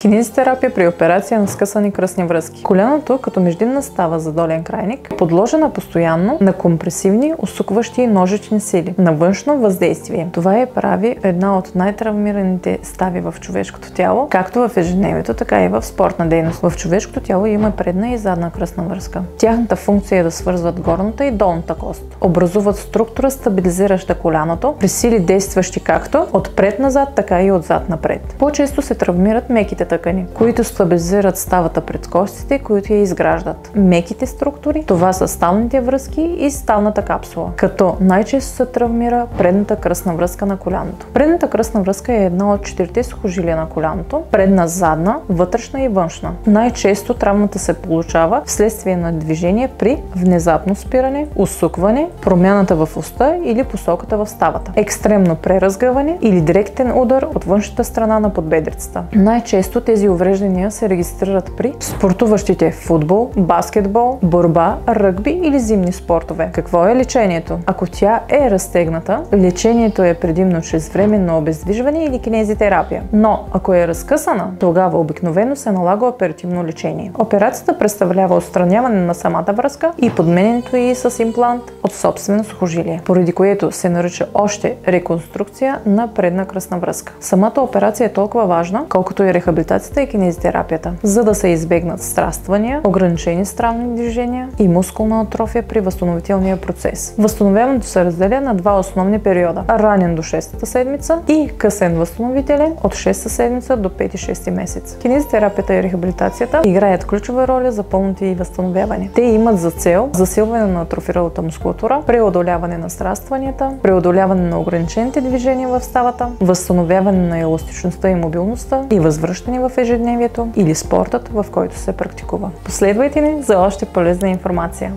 Кинезитерапия при операция на скъсани кръстни връзки. Коляното като междинна става за долен крайник е подложена постоянно на компресивни, усукващи и ножични сили, на външно въздействие. Това я прави една от най-травмираните стави в човешкото тяло, както в ежедневието, така и в спортна дейност. В човешкото тяло има предна и задна кръстна връзка. Тяхната функция е да свързват горната и долната кост. Образуват структура, стабилизираща коляното, при сили действащи както отпред назад, така и отзад напред. По-често се травмират меките тъкани, които стабилизират ставата пред костите, които я изграждат. Меките структури, това са ставните връзки и ставната капсула, като най-често се травмира предната кръстна връзка на коляното. Предната кръстна връзка е една от 4 сухожилия на коляното, предна, задна, вътрешна и външна. Най-често травмата се получава вследствие на движение при внезапно спиране, усукване, промяната в оста или посоката в ставата, екстремно преразгъване или директен удар от външната страна на подбедрицата. Най-често тези увреждания се регистрират при спортуващите футбол, баскетбол, борба, ръгби или зимни спортове. Какво е лечението? Ако тя е разтегната, лечението е предимно чрез временно обездвижване или кинезитерапия. Но ако е разкъсана, тогава обикновено се налага оперативно лечение. Операцията представлява отстраняване на самата връзка и подменянето й с имплант от собствено сухожилие, поради което се нарича още реконструкция на предна кръстна връзка. Самата операция е толкова важна, колкото и рехабилитацията и кинезитерапията, за да се избегнат страствания, ограничени странни движения и мускулна атрофия при възстановителния процес. Възстановяването се разделя на два основни периода: ранен до 6-та седмица и късен възстановителен от 6-та седмица до 5-6 месец. Кинезитерапията и рехабилитацията играят ключова роля за пълното й възстановяване. Те имат за цел засилване на атрофиралата мускулатура, преодоляване на страстванията, преодоляване на ограничените движения в ставата, възстановяване на еластичността и мобилността и възвръщане в ежедневието или спортът, в който се практикува. Последвайте ни за още полезна информация.